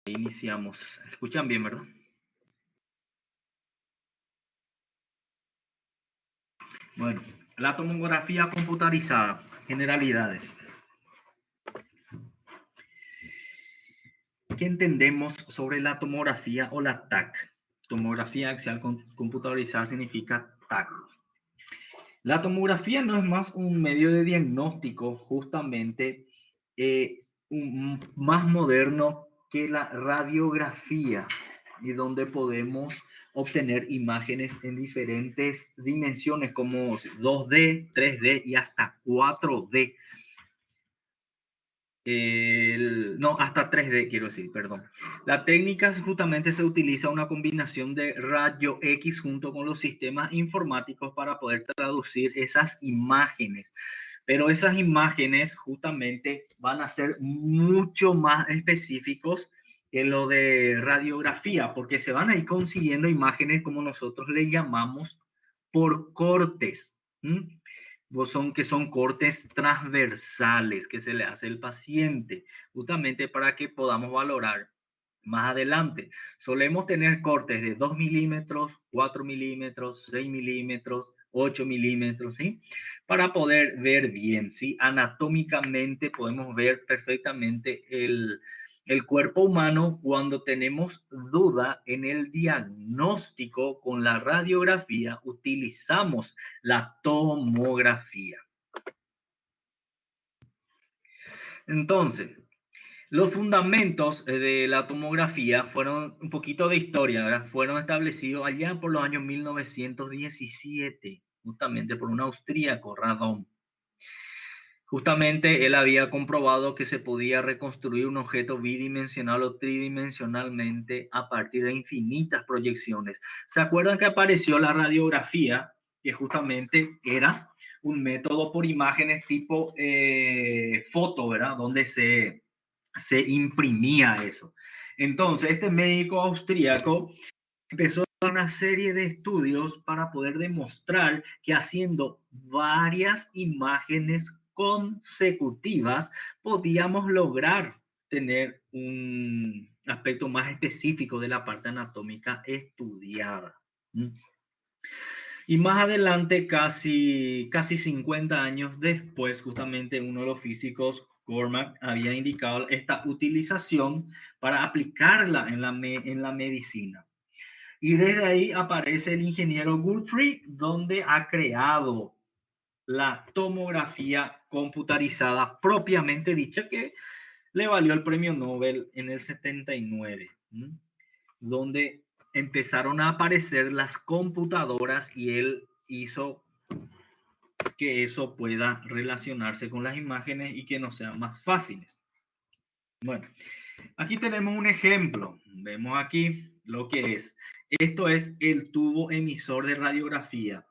Iniciamos. ¿Escuchan bien, verdad? Bueno, la tomografía computarizada, generalidades. ¿Qué entendemos sobre la tomografía o la TAC? Tomografía axial computarizada significa TAC. La tomografía no es más un medio de diagnóstico justamente más moderno que la radiografía y donde podemos obtener imágenes en diferentes dimensiones como 2D, 3D y hasta 4D. No, hasta 3D quiero decir, perdón. La técnica justamente se utiliza una combinación de rayo X junto con los sistemas informáticos para poder traducir esas imágenes. Pero esas imágenes justamente van a ser mucho más específicos que lo de radiografía, porque se van a ir consiguiendo imágenes como nosotros le llamamos por cortes. Que son cortes transversales que se le hace al paciente, justamente para que podamos valorar más adelante. Solemos tener cortes de 2 milímetros, 4 milímetros, 6 milímetros, 8 milímetros, ¿sí? Para poder ver bien, ¿sí? Anatómicamente podemos ver perfectamente el cuerpo humano. Cuando tenemos duda en el diagnóstico con la radiografía, utilizamos la tomografía. Entonces, los fundamentos de la tomografía fueron un poquito de historia, ¿verdad? Fueron establecidos allá por los años 1917, justamente por un austríaco, Radon. Justamente él había comprobado que se podía reconstruir un objeto bidimensional o tridimensionalmente a partir de infinitas proyecciones. ¿Se acuerdan que apareció la radiografía? Que justamente era un método por imágenes tipo foto, ¿verdad? Donde se imprimía eso. Entonces, este médico austríaco empezó una serie de estudios para poder demostrar que haciendo varias imágenes consecutivas podíamos lograr tener un aspecto más específico de la parte anatómica estudiada. Y más adelante, casi 50 años después, justamente uno de los físicos, Cormack, había indicado esta utilización para aplicarla en la medicina. Y desde ahí aparece el ingeniero Guthrie, donde ha creado la tomografía computarizada propiamente dicha, que le valió el premio Nobel en el 79, donde empezaron a aparecer las computadoras y él hizo que eso pueda relacionarse con las imágenes y que no sean más fáciles. Bueno, aquí tenemos un ejemplo. Vemos aquí lo que es. Esto es el tubo emisor de radiografía.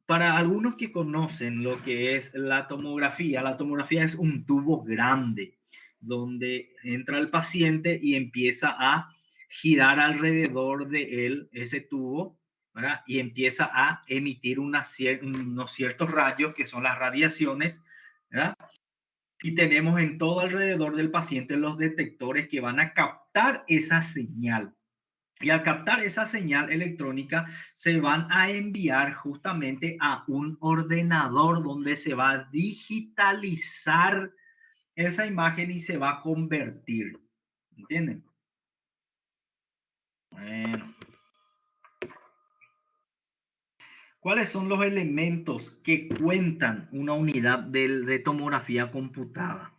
Para algunos que conocen lo que es la tomografía es un tubo grande donde entra el paciente y empieza a girar alrededor de él ese tubo, ¿verdad? Y empieza a emitir unos ciertos rayos que son las radiaciones, ¿verdad? Y tenemos en todo alrededor del paciente los detectores que van a captar esa señal. Y al captar esa señal electrónica, se van a enviar justamente a un ordenador donde se va a digitalizar esa imagen y se va a convertir. ¿Entienden? Bueno. ¿Cuáles son los elementos que cuentan una unidad de tomografía computada?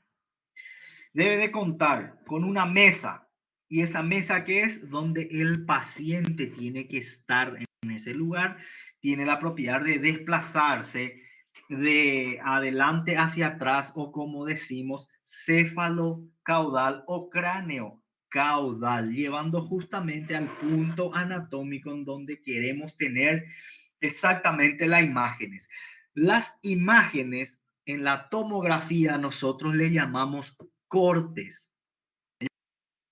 Debe de contar con una mesa. ¿Y esa mesa qué es? Donde el paciente tiene que estar en ese lugar. Tiene la propiedad de desplazarse de adelante hacia atrás, o como decimos, céfalo caudal o cráneo caudal, llevando justamente al punto anatómico en donde queremos tener exactamente las imágenes. Las imágenes en la tomografía nosotros le llamamos cortes.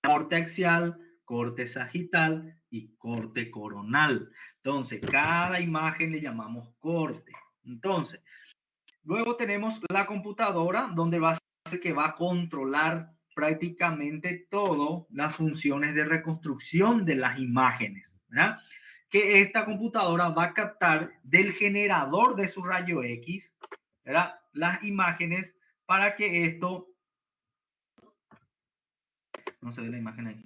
Corte axial, corte sagital y corte coronal. Entonces, cada imagen le llamamos corte. Entonces, luego tenemos la computadora donde va a ser que va a controlar prácticamente todas las funciones de reconstrucción de las imágenes, ¿verdad? Que esta computadora va a captar del generador de su rayo X, ¿verdad? Las imágenes para que esto... No se ve la imagen ahí.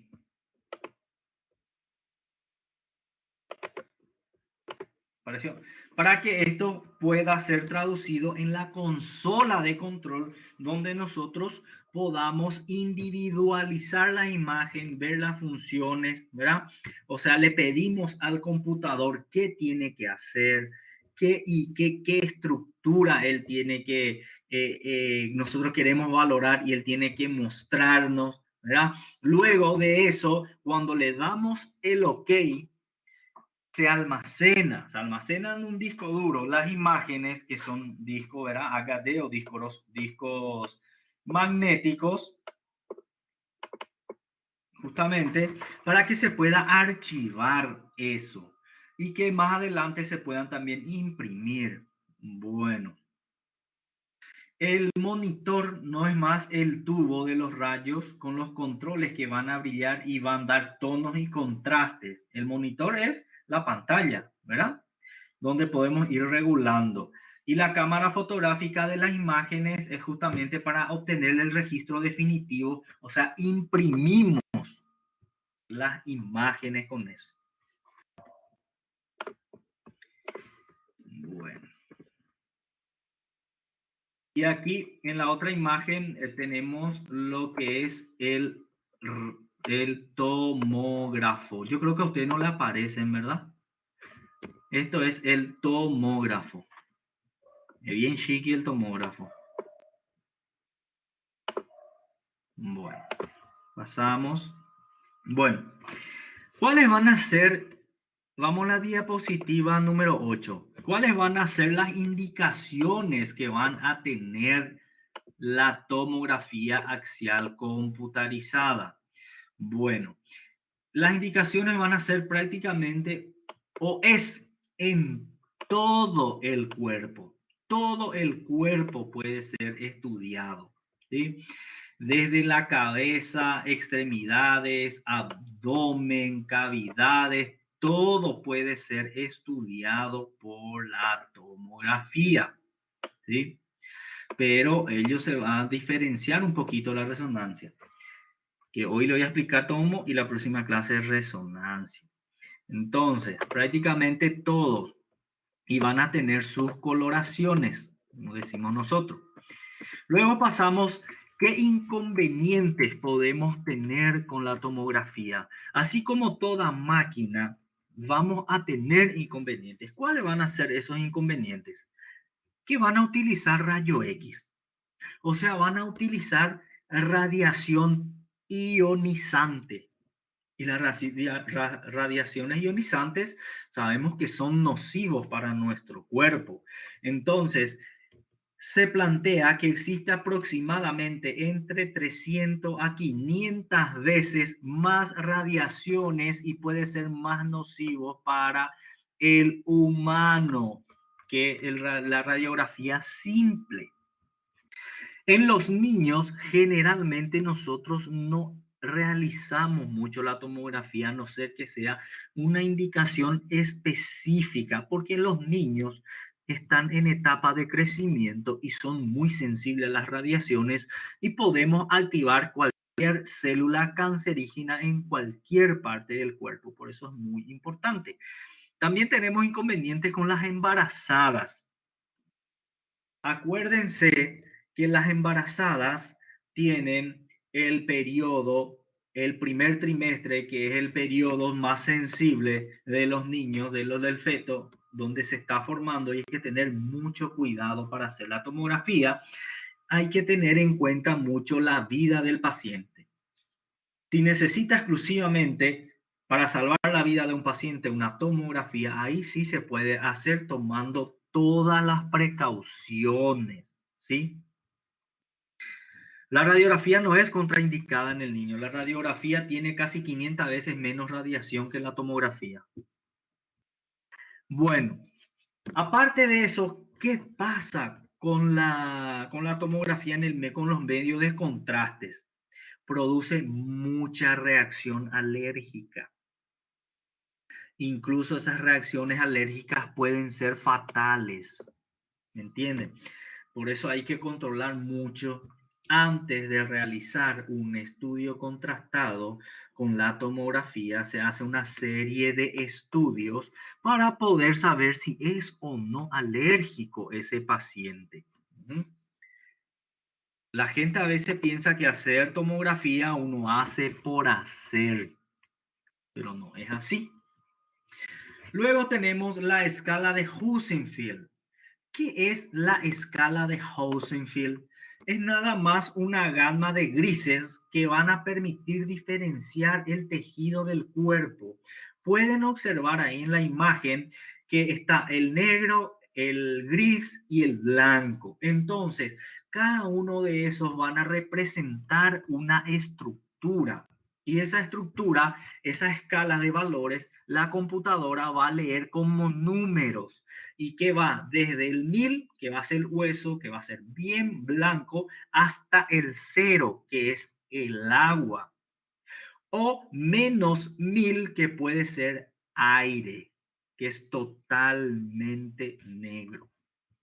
¿Pareció? Para que esto pueda ser traducido en la consola de control, donde nosotros podamos individualizar la imagen, ver las funciones, ¿verdad? O sea, le pedimos al computador qué tiene que hacer, qué estructura él tiene que, nosotros queremos valorar y él tiene que mostrarnos, ¿verdad? Luego de eso, cuando le damos el OK, se almacenan en un disco duro las imágenes que son discos, ¿verdad? HD o discos magnéticos, justamente para que se pueda archivar eso y que más adelante se puedan también imprimir. Bueno, el monitor no es más el tubo de los rayos con los controles que van a brillar y van a dar tonos y contrastes. El monitor es la pantalla, ¿verdad? Donde podemos ir regulando. Y la cámara fotográfica de las imágenes es justamente para obtener el registro definitivo, o sea, imprimimos las imágenes con eso. Bueno. Y aquí en la otra imagen tenemos lo que es el tomógrafo. Yo creo que a usted no le aparecen, ¿verdad? Esto es el tomógrafo. Es bien chiqui el tomógrafo. Bueno, pasamos. Bueno, ¿cuáles van a ser? Vamos a la diapositiva número 8. ¿Cuáles van a ser las indicaciones que van a tener la tomografía axial computarizada? Bueno, las indicaciones van a ser prácticamente o es en todo el cuerpo. Todo el cuerpo puede ser estudiado, ¿sí? Desde la cabeza, extremidades, abdomen, cavidades, todo puede ser estudiado por la tomografía, ¿sí? Pero ellos se van a diferenciar un poquito la resonancia, que hoy le voy a explicar tomo y la próxima clase es resonancia. Entonces, prácticamente todos y van a tener sus coloraciones, como decimos nosotros. Luego pasamos, ¿qué inconvenientes podemos tener con la tomografía? Así como toda máquina, vamos a tener inconvenientes. ¿Cuáles van a ser esos inconvenientes? Que van a utilizar rayo X. O sea, van a utilizar radiación ionizante. Y las radiaciones ionizantes sabemos que son nocivos para nuestro cuerpo. Entonces, se plantea que existe aproximadamente entre 300 a 500 veces más radiaciones y puede ser más nocivo para el humano que la radiografía simple. En los niños, generalmente nosotros no realizamos mucho la tomografía, a no ser que sea una indicación específica, porque los niños están en etapa de crecimiento y son muy sensibles a las radiaciones y podemos activar cualquier célula cancerígena en cualquier parte del cuerpo. Por eso es muy importante. También tenemos inconvenientes con las embarazadas. Acuérdense que las embarazadas tienen el periodo, el primer trimestre, que es el periodo más sensible de los niños, de los del feto, donde se está formando, y hay que tener mucho cuidado para hacer la tomografía. Hay que tener en cuenta mucho la vida del paciente. Si necesita exclusivamente para salvar la vida de un paciente una tomografía, ahí sí se puede hacer tomando todas las precauciones, ¿sí? La radiografía no es contraindicada en el niño. La radiografía tiene casi 500 veces menos radiación que la tomografía. Bueno, aparte de eso, ¿qué pasa con la tomografía con los medios de contrastes? produce mucha reacción alérgica. Incluso esas reacciones alérgicas pueden ser fatales. ¿Me entienden? Por eso hay que controlar mucho antes de realizar un estudio contrastado con la tomografía. Se hace una serie de estudios para poder saber si es o no alérgico ese paciente. La gente a veces piensa que hacer tomografía uno hace por hacer, pero no es así. Luego tenemos la escala de Housenfield. ¿Qué es la escala de Housenfield? Es nada más una gama de grises que van a permitir diferenciar el tejido del cuerpo. Pueden observar ahí en la imagen que está el negro, el gris y el blanco. Entonces, cada uno de esos van a representar una estructura. Y esa estructura, esa escala de valores, la computadora va a leer como números y que va desde el 1000, que va a ser el hueso, que va a ser bien blanco, hasta el 0, que es el agua, o -1000, que puede ser aire, que es totalmente negro.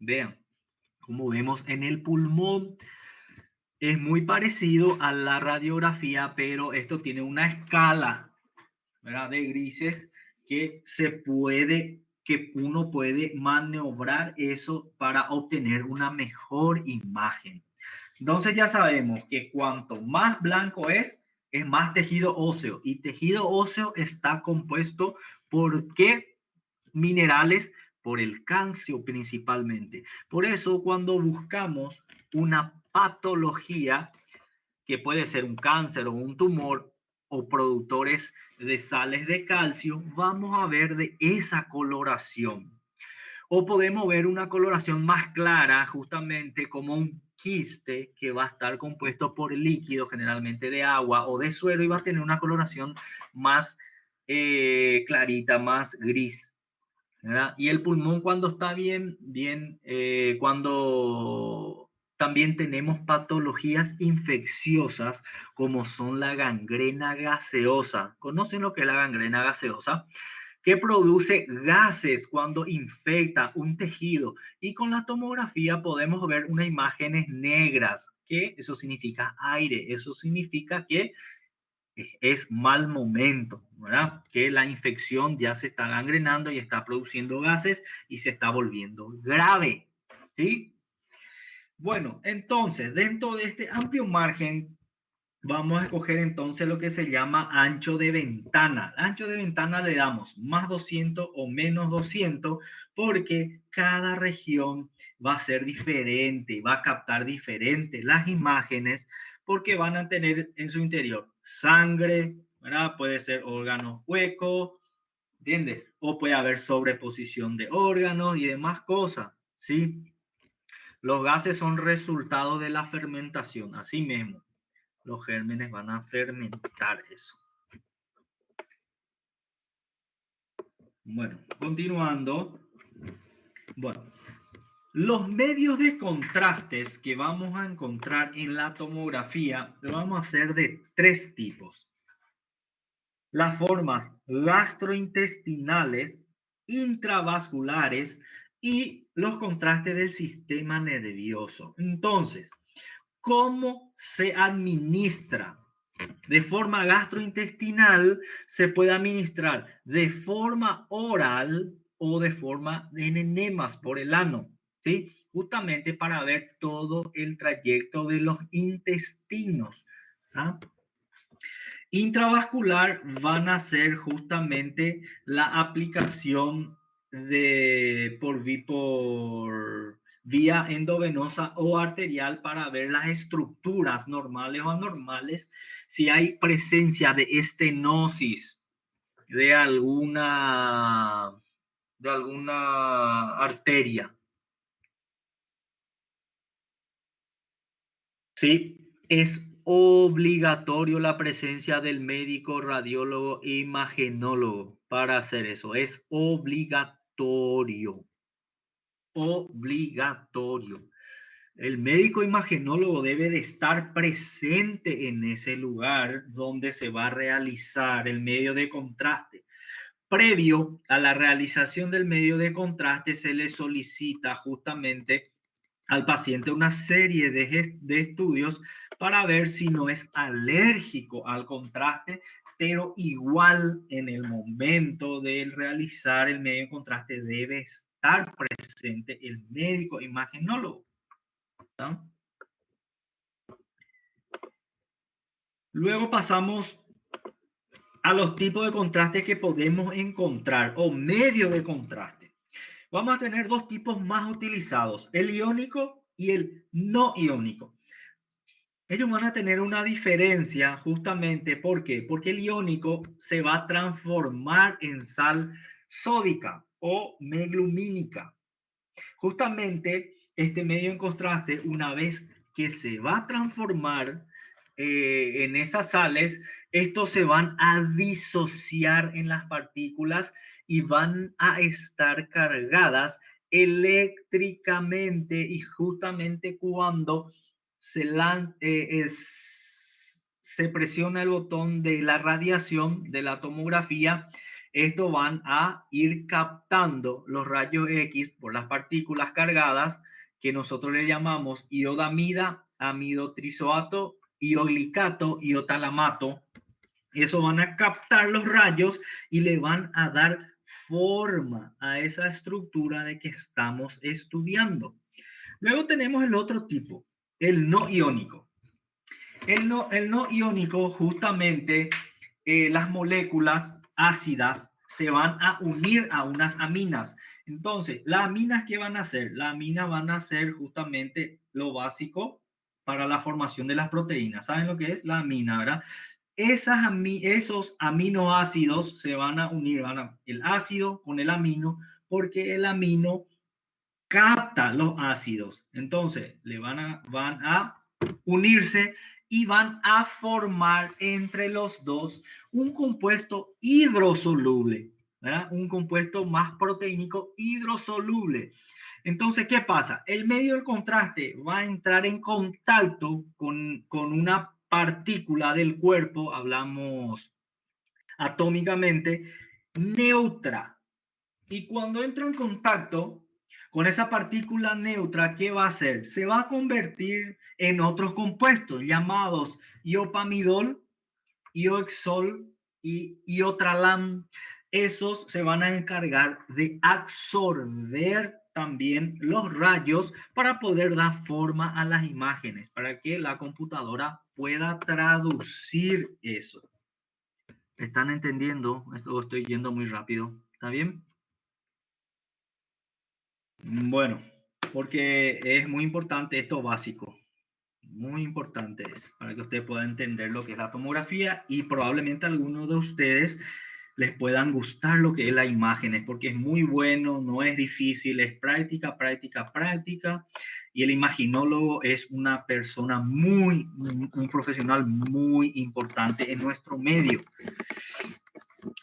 Vean, como vemos en el pulmón, es muy parecido a la radiografía, pero esto tiene una escala, ¿verdad?, de grises que uno puede maniobrar eso para obtener una mejor imagen. Entonces ya sabemos que cuanto más blanco es más tejido óseo. Y tejido óseo está compuesto por qué minerales, por el calcio principalmente. Por eso cuando buscamos una patología, que puede ser un cáncer o un tumor o productores de sales de calcio, vamos a ver de esa coloración. O podemos ver una coloración más clara, justamente como un quiste que va a estar compuesto por líquido, generalmente de agua o de suero, y va a tener una coloración más clarita, más gris, ¿verdad? Y el pulmón cuando está cuando también tenemos patologías infecciosas como son la gangrena gaseosa. ¿Conocen lo que es la gangrena gaseosa? Que produce gases cuando infecta un tejido. Y con la tomografía podemos ver unas imágenes negras, que eso significa aire, eso significa que es mal momento, ¿verdad? Que la infección ya se está gangrenando y está produciendo gases y se está volviendo grave, ¿sí? Bueno, entonces, dentro de este amplio margen, vamos a escoger entonces lo que se llama ancho de ventana. Ancho de ventana le damos más 200 o menos 200 porque cada región va a ser diferente, va a captar diferente las imágenes porque van a tener en su interior sangre, ¿verdad? Puede ser órganos huecos, ¿entiendes? O puede haber sobreposición de órganos y demás cosas, ¿sí? Los gases son resultado de la fermentación, así mismo los gérmenes van a fermentar eso. Bueno, continuando. Bueno, los medios de contrastes que vamos a encontrar en la tomografía lo vamos a hacer de tres tipos. Las formas gastrointestinales, intravasculares y los contrastes del sistema nervioso. Entonces, ¿cómo se administra? De forma gastrointestinal se puede administrar de forma oral o de forma en enemas por el ano, ¿sí? Justamente para ver todo el trayecto de los intestinos. ¿Ah? Intravascular van a ser justamente la aplicación por vía endovenosa o arterial para ver las estructuras normales o anormales, si hay presencia de estenosis de alguna arteria. Sí, es obligatorio la presencia del médico, radiólogo e imagenólogo para hacer eso. Es obligatorio. Obligatorio. El médico imagenólogo debe de estar presente en ese lugar donde se va a realizar el medio de contraste. Previo a la realización del medio de contraste, se le solicita justamente al paciente una serie de estudios para ver si no es alérgico al contraste, pero igual en el momento de realizar el medio de contraste debe estar presente el médico imagenólogo, ¿no? Luego pasamos a los tipos de contraste que podemos encontrar o medio de contraste. Vamos a tener dos tipos más utilizados, el iónico y el no iónico. Ellos van a tener una diferencia justamente, ¿por qué? Porque el iónico se va a transformar en sal sódica o meglumínica. Justamente este medio en contraste, una vez que se va a transformar en esas sales, estos se van a disociar en las partículas y van a estar cargadas eléctricamente, y justamente cuando se presiona el botón de la radiación de la tomografía, estos van a ir captando los rayos X por las partículas cargadas que nosotros le llamamos iodamida, amidotrizoato, ioglicato, iotalamato. Eso van a captar los rayos y le van a dar forma a esa estructura de que estamos estudiando. Luego tenemos el otro tipo, el no iónico. El no iónico, justamente, las moléculas ácidas se van a unir a unas aminas. Entonces, las aminas, ¿qué van a hacer? Las aminas van a hacer justamente lo básico para la formación de las proteínas. ¿Saben lo que es la amina, verdad? Esos aminoácidos se van a unir, el ácido con el amino, porque el amino capta los ácidos. Entonces, van a unirse y van a formar entre los dos un compuesto hidrosoluble, ¿verdad? Un compuesto más proteínico hidrosoluble. Entonces, ¿qué pasa? El medio del contraste va a entrar en contacto con una partícula del cuerpo, hablamos atómicamente, neutra. Y cuando entra en contacto con esa partícula neutra, ¿qué va a hacer? Se va a convertir en otros compuestos llamados iopamidol, ioxol y iotralam. Esos se van a encargar de absorber también los rayos para poder dar forma a las imágenes, para que la computadora pueda traducir eso. ¿Están entendiendo? Esto estoy yendo muy rápido. ¿Está bien? Bueno, porque es muy importante esto básico, muy importante es para que usted pueda entender lo que es la tomografía y probablemente a algunos de ustedes les puedan gustar lo que es la imagen, porque es muy bueno, no es difícil, es práctica, práctica, práctica, y el imaginólogo es una persona un profesional muy importante en nuestro medio.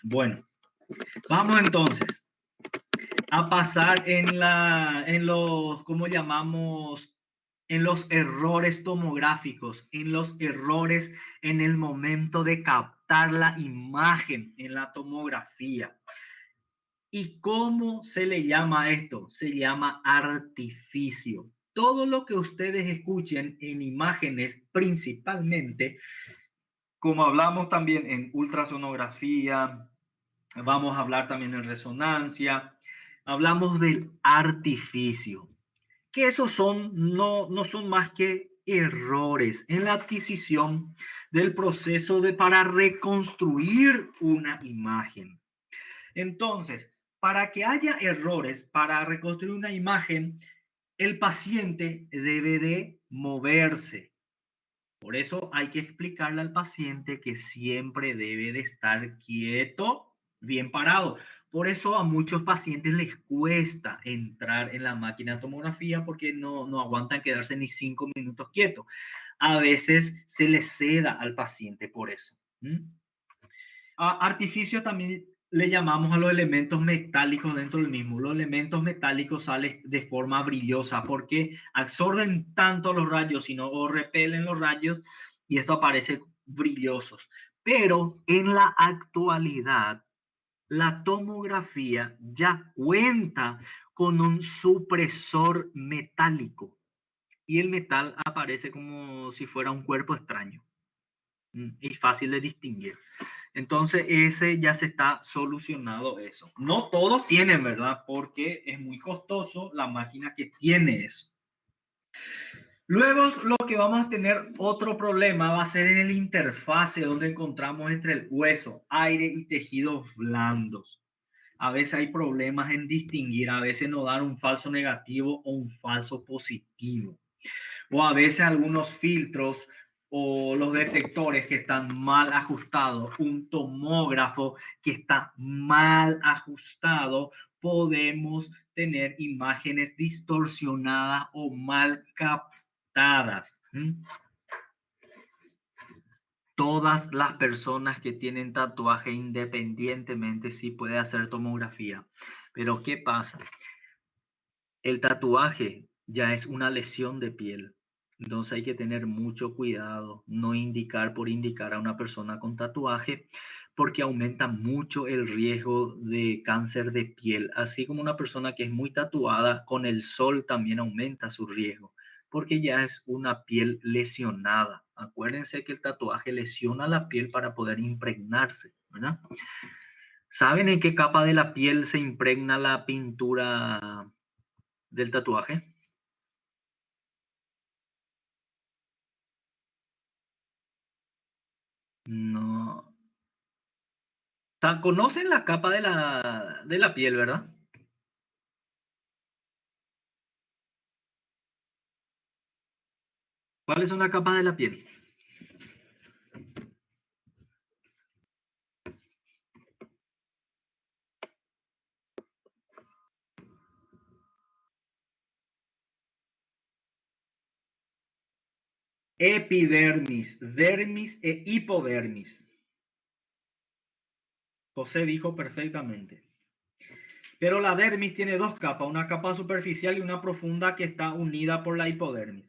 Bueno, vamos entonces a pasar en los, ¿cómo llamamos? En los errores tomográficos, en los errores en el momento de captar la imagen en la tomografía. ¿Y cómo se le llama esto? Se llama artificio. Todo lo que ustedes escuchen en imágenes principalmente, como hablamos también en ultrasonografía, vamos a hablar también en resonancia, hablamos del artificio, que esos no son más que errores en la adquisición del proceso para reconstruir una imagen. Entonces, para que haya errores para reconstruir una imagen, el paciente debe de moverse. Por eso hay que explicarle al paciente que siempre debe de estar quieto, bien parado. Por eso a muchos pacientes les cuesta entrar en la máquina de tomografía porque no aguantan quedarse ni 5 minutos quietos. A veces se les ceda al paciente por eso. Artificio también le llamamos a los elementos metálicos dentro del mismo. Los elementos metálicos salen de forma brillosa porque absorben tanto los rayos, sino o repelen los rayos y esto aparece brillosos. Pero en la actualidad, la tomografía ya cuenta con un supresor metálico y el metal aparece como si fuera un cuerpo extraño y fácil de distinguir. Entonces, ese ya se está solucionado eso. No todos tienen, ¿verdad? Porque es muy costoso la máquina que tiene eso. Luego, lo que vamos a tener otro problema va a ser en el interfase donde encontramos entre el hueso, aire y tejidos blandos. A veces hay problemas en distinguir, a veces nos dan un falso negativo o un falso positivo. O a veces algunos filtros o los detectores que están mal ajustados, un tomógrafo que está mal ajustado, podemos tener imágenes distorsionadas o mal captadas. Todas las personas que tienen tatuaje independientemente sí puede hacer tomografía. Pero ¿qué pasa? El tatuaje ya es una lesión de piel. Entonces hay que tener mucho cuidado, no indicar por indicar a una persona con tatuaje, porque aumenta mucho el riesgo de cáncer de piel. Así como una persona que es muy tatuada, con el sol también aumenta su riesgo, porque ya es una piel lesionada. Acuérdense que el tatuaje lesiona la piel para poder impregnarse, ¿verdad? ¿Saben en qué capa de la piel se impregna la pintura del tatuaje? No. O sea, conocen la capa de la piel, ¿verdad? ¿Cuáles son las capas de la piel? Epidermis, dermis e hipodermis. José dijo perfectamente. Pero la dermis tiene dos capas, una capa superficial y una profunda que está unida por la hipodermis.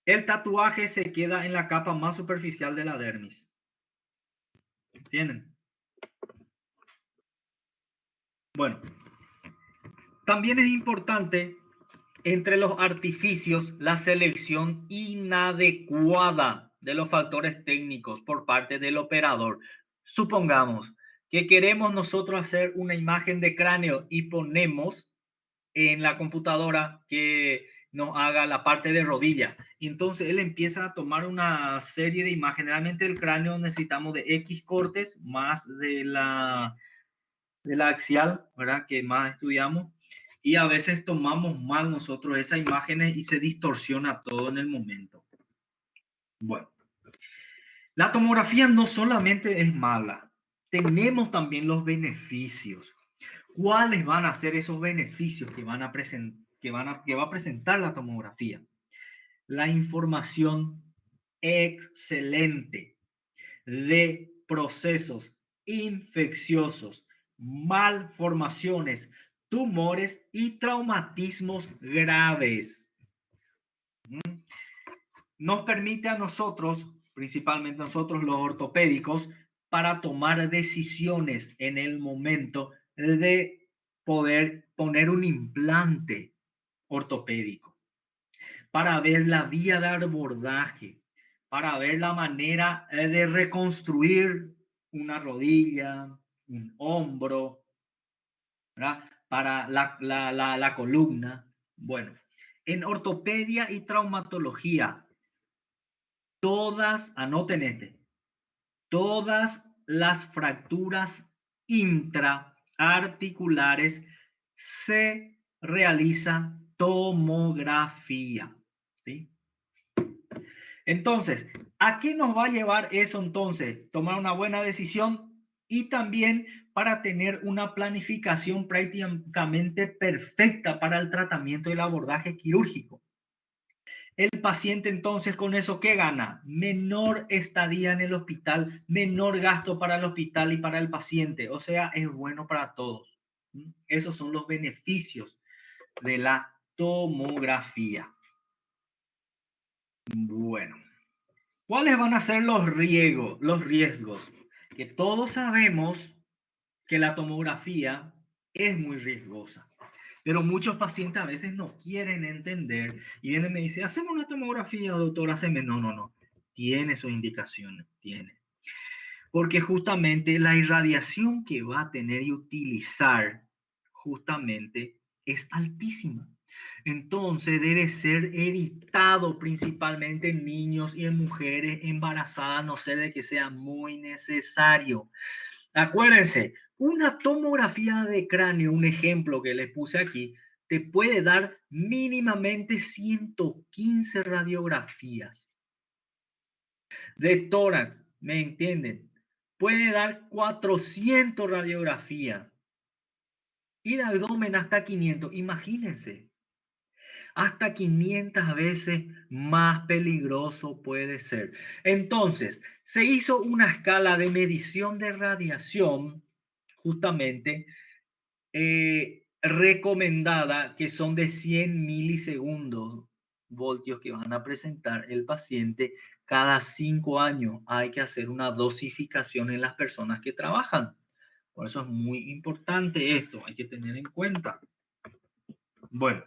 El tatuaje se queda en la capa más superficial de la dermis. ¿Entienden? Bueno, también es importante entre los artificios la selección inadecuada de los factores técnicos por parte del operador. Supongamos que queremos nosotros hacer una imagen de cráneo y ponemos en la computadora que nos haga la parte de rodilla. Entonces él empieza a tomar una serie de imágenes. Generalmente el cráneo necesitamos de X cortes más de la axial, ¿verdad? Que más estudiamos. Y a veces tomamos mal nosotros esas imágenes y se distorsiona todo en el momento. Bueno, la tomografía no solamente es mala, tenemos también los beneficios. ¿Cuáles van a ser esos beneficios que va a presentar la tomografía? La información excelente de procesos infecciosos, malformaciones, tumores y traumatismos graves. Nos permite a nosotros, principalmente nosotros los ortopédicos, para tomar decisiones en el momento de poder poner un implante ortopédico, para ver la vía de abordaje, para ver la manera de reconstruir una rodilla, un hombro, ¿verdad? Para la columna. Bueno, en ortopedia y traumatología, todas, anoten todas las fracturas intraarticulares se realiza tomografía, ¿sí? Entonces, ¿a qué nos va a llevar eso entonces? Tomar una buena decisión y también para tener una planificación prácticamente perfecta para el tratamiento y el abordaje quirúrgico. El paciente entonces con eso, ¿qué gana? Menor estadía en el hospital, menor gasto para el hospital y para el paciente. O sea, es bueno para todos. Esos son los beneficios de la tomografía. Bueno, ¿cuáles van a ser los riesgos? Que todos sabemos que la tomografía es muy riesgosa. Pero muchos pacientes a veces no quieren entender y vienen y me dicen, hacemos una tomografía, doctor, haceme. No. Tiene sus indicaciones, tiene. Porque justamente la irradiación que va a tener y utilizar justamente es altísima. Entonces debe ser evitado principalmente en niños y en mujeres embarazadas, a no ser de que sea muy necesario. Acuérdense, una tomografía de cráneo, un ejemplo que les puse aquí, te puede dar mínimamente 115 radiografías. De tórax, ¿me entienden? Puede dar 400 radiografías. Y de abdomen hasta 500. Imagínense, hasta 500 veces más peligroso puede ser. Entonces, se hizo una escala de medición de radiación justamente recomendada, que son de 100 milisegundos voltios que van a presentar el paciente cada 5 años. Hay que hacer una dosificación en las personas que trabajan. Por eso es muy importante esto, hay que tener en cuenta. Bueno,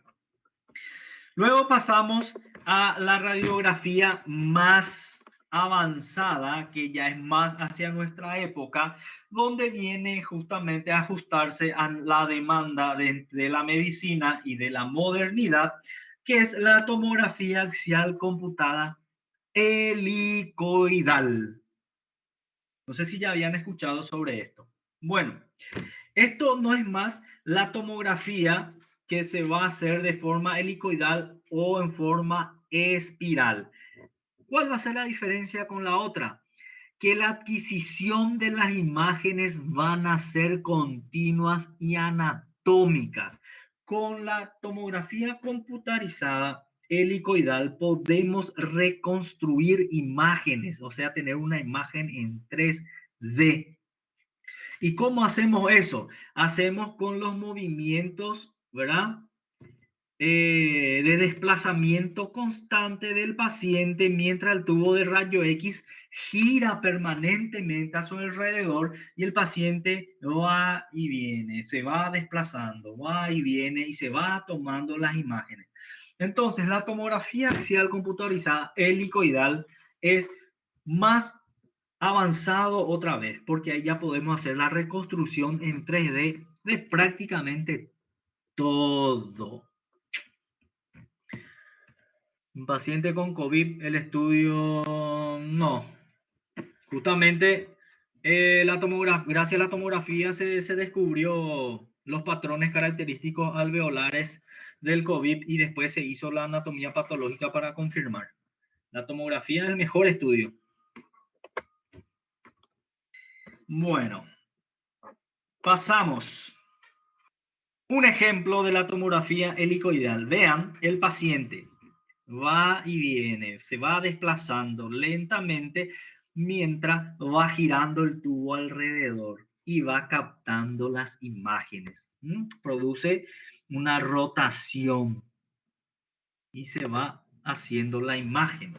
luego pasamos a la radiografía más avanzada, que ya es más hacia nuestra época, donde viene justamente a ajustarse a la demanda de la medicina y de la modernidad, que es la tomografía axial computada helicoidal. No sé si ya habían escuchado sobre esto. Bueno, esto no es más la tomografía que se va a hacer de forma helicoidal o en forma espiral. ¿Cuál va a ser la diferencia con la otra? Que la adquisición de las imágenes van a ser continuas y anatómicas. Con la tomografía computarizada helicoidal podemos reconstruir imágenes, o sea, tener una imagen en 3D. ¿Y cómo hacemos eso? Hacemos con los movimientos, ¿verdad? De desplazamiento constante del paciente mientras el tubo de rayo X gira permanentemente a su alrededor y el paciente va y viene, se va desplazando, va y viene y se va tomando las imágenes. Entonces, la tomografía axial computarizada helicoidal es más avanzado otra vez, porque ahí ya podemos hacer la reconstrucción en 3D de prácticamente todo. Un paciente con COVID, el estudio no. Justamente gracias a la tomografía se descubrió los patrones característicos alveolares del COVID y después se hizo la anatomía patológica para confirmar. La tomografía es el mejor estudio. Bueno, pasamos. Un ejemplo de la tomografía helicoidal. Vean, el paciente va y viene, se va desplazando lentamente mientras va girando el tubo alrededor y va captando las imágenes. Produce una rotación y se va haciendo la imagen.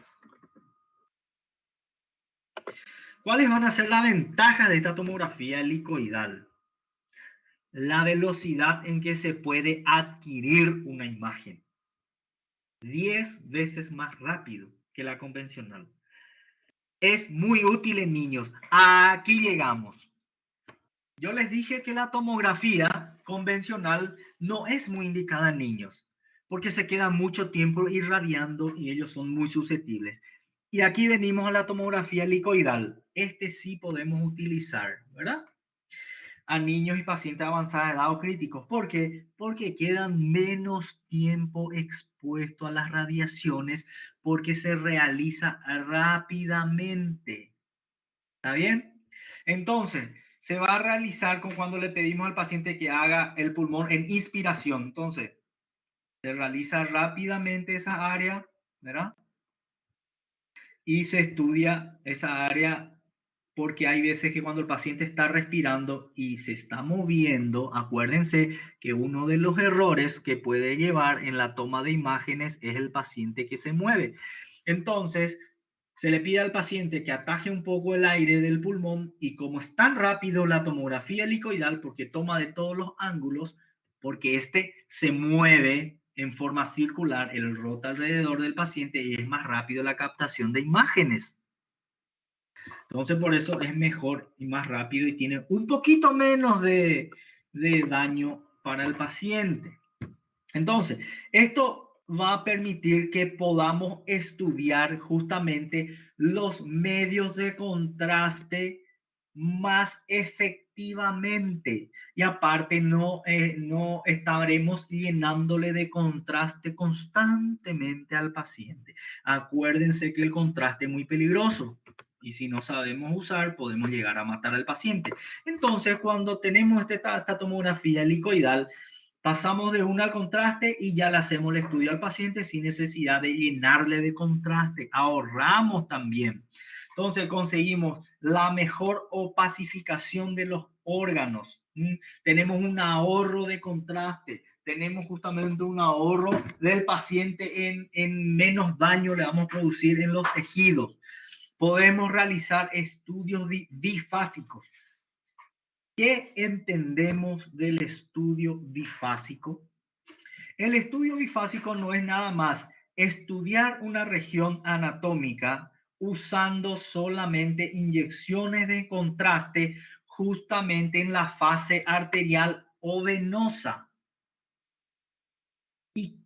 ¿Cuáles van a ser las ventajas de esta tomografía helicoidal? La velocidad en que se puede adquirir una imagen. 10 veces más rápido que la convencional. Es muy útil en niños. Aquí llegamos. Yo les dije que la tomografía convencional no es muy indicada en niños, porque se queda mucho tiempo irradiando y ellos son muy susceptibles. Y aquí venimos a la tomografía helicoidal. Este sí podemos utilizar, ¿verdad? A niños y pacientes de avanzada edad o críticos. ¿Por qué? Porque quedan menos tiempo expuestos a las radiaciones, porque se realiza rápidamente. ¿Está bien? Entonces, se va a realizar con cuando le pedimos al paciente que haga el pulmón en inspiración. Entonces, se realiza rápidamente esa área ¿verdad? Y se estudia esa área porque hay veces que cuando el paciente está respirando y se está moviendo, acuérdense que uno de los errores que puede llevar en la toma de imágenes es el paciente que se mueve. Entonces, se le pide al paciente que ataje un poco el aire del pulmón y como es tan rápido la tomografía helicoidal, porque toma de todos los ángulos, porque este se mueve en forma circular, el rota alrededor del paciente y es más rápido la captación de imágenes. Entonces, por eso es mejor y más rápido y tiene un poquito menos de daño para el paciente. Entonces, esto va a permitir que podamos estudiar justamente los medios de contraste más efectivamente. Y aparte, no estaremos llenándole de contraste constantemente al paciente. Acuérdense que el contraste es muy peligroso. Y si no sabemos usar, podemos llegar a matar al paciente. Entonces, cuando tenemos esta tomografía helicoidal, pasamos de una al contraste y ya le hacemos el estudio al paciente sin necesidad de llenarle de contraste. Ahorramos también. Entonces conseguimos la mejor opacificación de los órganos. Tenemos un ahorro de contraste. Tenemos justamente un ahorro del paciente en menos daño le vamos a producir en los tejidos. Podemos realizar estudios bifásicos. ¿Qué entendemos del estudio bifásico? El estudio bifásico no es nada más estudiar una región anatómica usando solamente inyecciones de contraste justamente en la fase arterial o venosa. ¿Y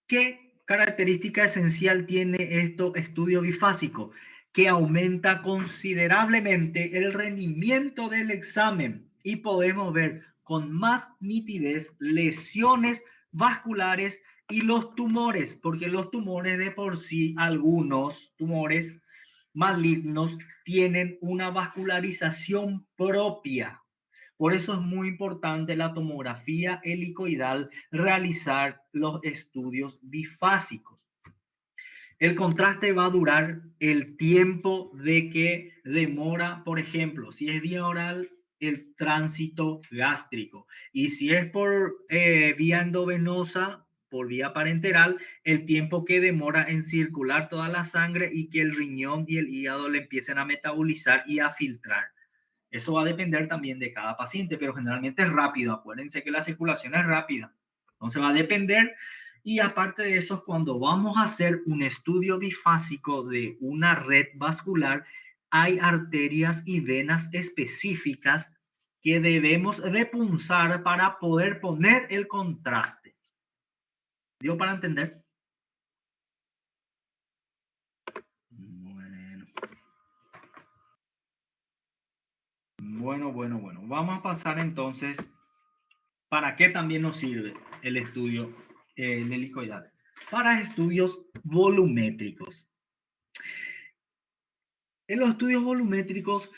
qué característica esencial tiene esto estudio bifásico? Que aumenta considerablemente el rendimiento del examen y podemos ver con más nitidez lesiones vasculares y los tumores, porque los tumores de por sí, algunos tumores malignos tienen una vascularización propia. Por eso es muy importante la tomografía helicoidal, realizar los estudios bifásicos. El contraste va a durar el tiempo de que demora, por ejemplo, si es vía oral, el tránsito gástrico. Y si es por vía endovenosa, por vía parenteral, el tiempo que demora en circular toda la sangre y que el riñón y el hígado le empiecen a metabolizar y a filtrar. Eso va a depender también de cada paciente, pero generalmente es rápido. Acuérdense que la circulación es rápida. Entonces va a depender. Y aparte de eso, cuando vamos a hacer un estudio bifásico de una red vascular, hay arterias y venas específicas que debemos de punzar para poder poner el contraste. ¿Dio para entender? Bueno. Vamos a pasar entonces, ¿para qué también nos sirve el estudio helicoidal? Para estudios volumétricos. En los estudios volumétricos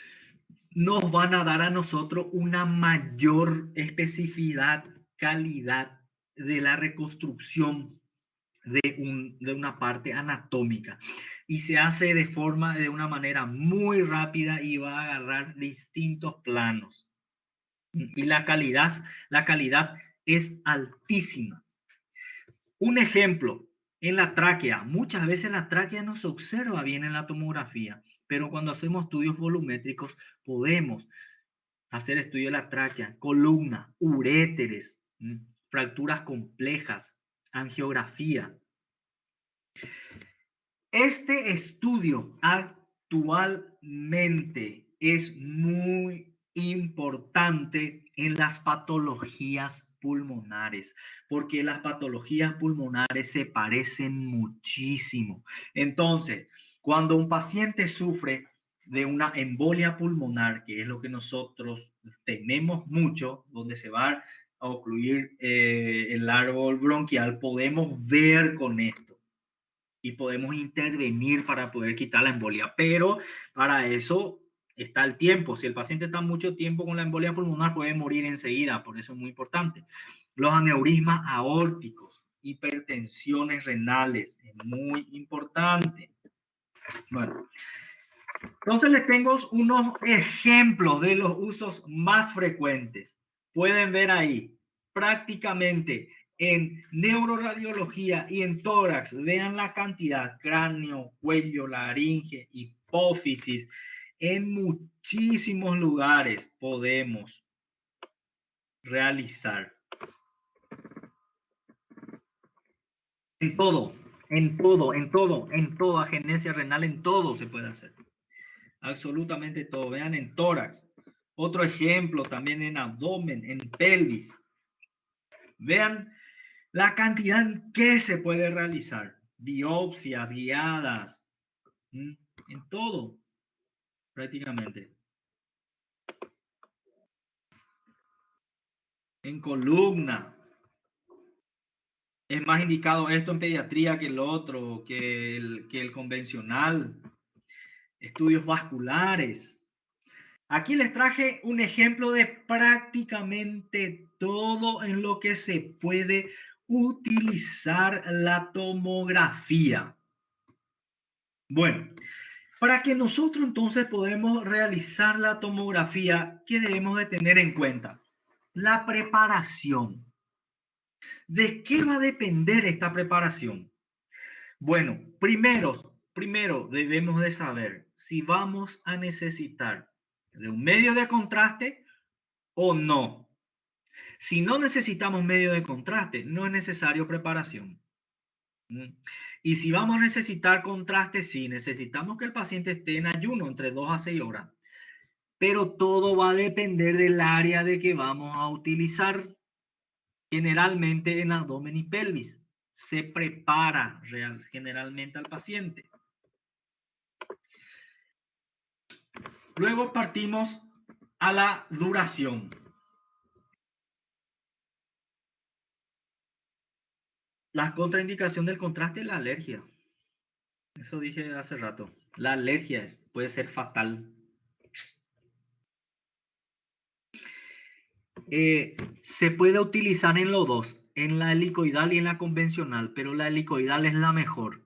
nos van a dar a nosotros una mayor especificidad, calidad de la reconstrucción de una parte anatómica y se hace de una manera muy rápida y va a agarrar distintos planos y la calidad es altísima. Un ejemplo, en la tráquea, muchas veces la tráquea no se observa bien en la tomografía, pero cuando hacemos estudios volumétricos podemos hacer estudio de la tráquea, columna, uréteres, fracturas complejas, angiografía. Este estudio actualmente es muy importante en las patologías pulmonares, porque las patologías pulmonares se parecen muchísimo. Entonces, cuando un paciente sufre de una embolia pulmonar, que es lo que nosotros tememos mucho, donde se va a ocluir el árbol bronquial, podemos ver con esto y podemos intervenir para poder quitar la embolia, pero para eso está el tiempo. Si el paciente está mucho tiempo con la embolia pulmonar, puede morir enseguida, por eso es muy importante. Los aneurismas aórticos. hipertensiones renales. Es muy importante. Bueno, entonces les tengo unos ejemplos de los usos más frecuentes. Pueden ver ahí, prácticamente en neuroradiología y en tórax, vean la cantidad, cráneo, cuello, laringe, hipófisis. En muchísimos lugares podemos realizar. En todo, en todo, agenesia renal, en todo se puede hacer. Absolutamente todo. Vean en tórax. Otro ejemplo también en abdomen, en pelvis. Vean la cantidad que se puede realizar. Biopsias guiadas. En todo, prácticamente. En columna. Es más indicado esto en pediatría que el otro, que el convencional. Estudios vasculares. Aquí les traje un ejemplo de prácticamente todo en lo que se puede utilizar la tomografía. Bueno, para que nosotros entonces podamos realizar la tomografía, ¿qué debemos de tener en cuenta? La preparación. ¿De qué va a depender esta preparación? Bueno, primero debemos de saber si vamos a necesitar de un medio de contraste o no. Si no necesitamos medio de contraste, no es necesario preparación. Y si vamos a necesitar contraste, sí, necesitamos que el paciente esté en ayuno entre 2 a 6 horas. Pero todo va a depender del área de que vamos a utilizar. Generalmente en abdomen y pelvis. Se prepara generalmente al paciente. Luego partimos a la duración. La contraindicación del contraste es la alergia. Eso dije hace rato. La alergia puede ser fatal. Se puede utilizar en los dos, en la helicoidal y en la convencional, pero la helicoidal es la mejor.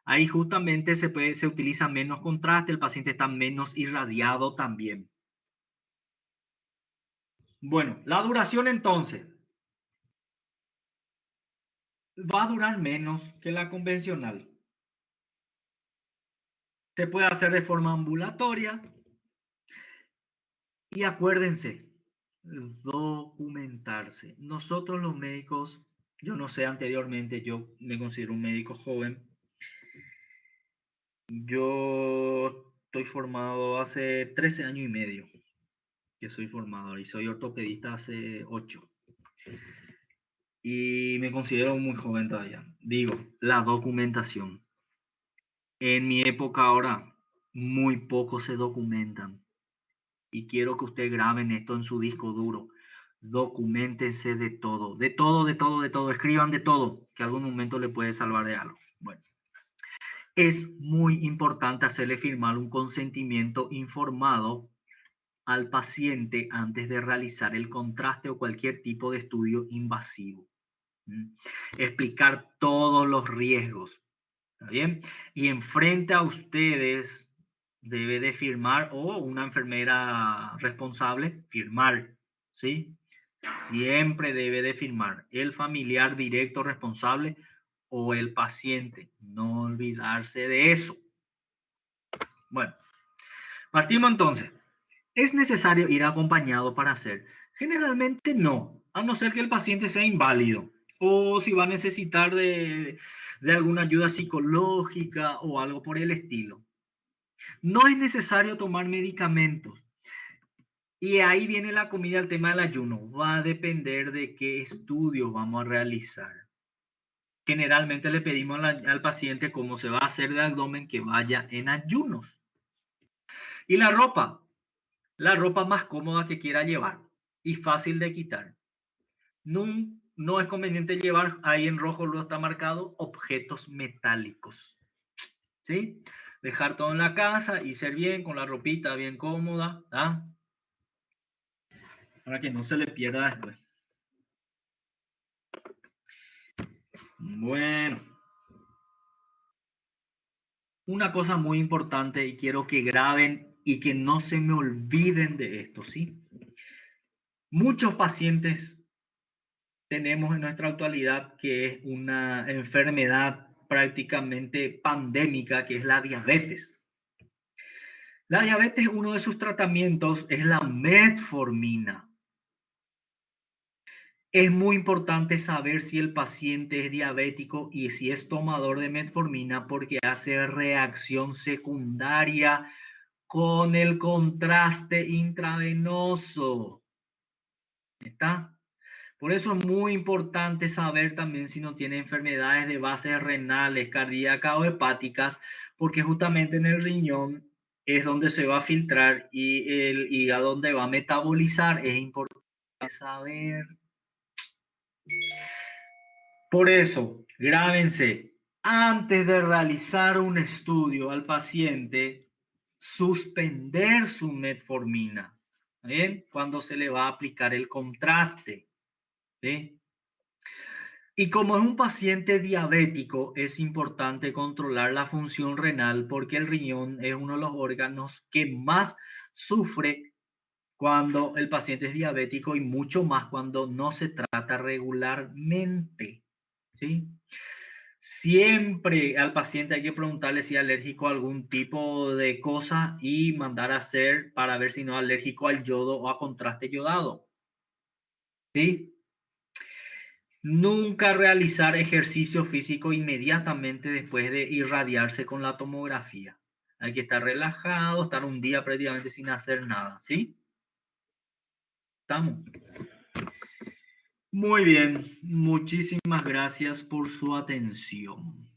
Ahí justamente se utiliza menos contraste, el paciente está menos irradiado también. Bueno, la duración entonces va a durar menos que la convencional. Se puede hacer de forma ambulatoria y acuérdense, documentarse. Nosotros los médicos, yo no sé anteriormente, yo me considero un médico joven. Yo estoy formado hace 13 años y medio que soy formado y soy ortopedista hace 8. Y me considero muy joven todavía. Digo, la documentación. En mi época ahora, muy pocos se documentan. Y quiero que ustedes graben esto en su disco duro. Documentense de todo, de todo, de todo, de todo. Escriban de todo, que algún momento le puede salvar de algo. Bueno, es muy importante hacerle firmar un consentimiento informado al paciente antes de realizar el contraste o cualquier tipo de estudio invasivo. Explicar todos los riesgos. ¿Está bien? Y enfrente a ustedes debe de firmar o una enfermera responsable firmar, ¿sí? Siempre debe de firmar el familiar directo responsable o el paciente. No olvidarse de eso. Bueno, partimos entonces. ¿Es necesario ir acompañado para hacer? Generalmente no, a no ser que el paciente sea inválido o si va a necesitar de alguna ayuda psicológica o algo por el estilo. No es necesario tomar medicamentos. Y ahí viene la comida, el tema del ayuno. Va a depender de qué estudios vamos a realizar. Generalmente le pedimos al paciente, como se va a hacer de abdomen, que vaya en ayunos. Y la ropa más cómoda que quiera llevar y fácil de quitar. No es conveniente llevar, ahí en rojo lo está marcado, objetos metálicos. ¿Sí? Dejar todo en la casa y ser bien con la ropita bien cómoda, ¿ah? Para que no se le pierda después. Bueno, una cosa muy importante y quiero que graben y que no se me olviden de esto, ¿sí? Muchos pacientes tenemos en nuestra actualidad que es una enfermedad prácticamente pandémica, que es la diabetes. La diabetes, uno de sus tratamientos es la metformina. Es muy importante saber si el paciente es diabético y si es tomador de metformina porque hace reacción secundaria con el contraste intravenoso. ¿Está? Por eso es muy importante saber también si no tiene enfermedades de bases renales, cardíacas o hepáticas, porque justamente en el riñón es donde se va a filtrar y a donde va a metabolizar. Es importante saber. Por eso, grábense, antes de realizar un estudio al paciente, suspender su metformina, ¿bien? Cuando se le va a aplicar el contraste, ¿sí? Y como es un paciente diabético, es importante controlar la función renal porque el riñón es uno de los órganos que más sufre cuando el paciente es diabético y mucho más cuando no se trata regularmente, ¿sí? Siempre al paciente hay que preguntarle si es alérgico a algún tipo de cosa y mandar a hacer para ver si no es alérgico al yodo o a contraste yodado, ¿sí? Nunca realizar ejercicio físico inmediatamente después de irradiarse con la tomografía. Hay que estar relajado, estar un día prácticamente sin hacer nada, ¿sí? ¿Estamos? Muy bien, muchísimas gracias por su atención.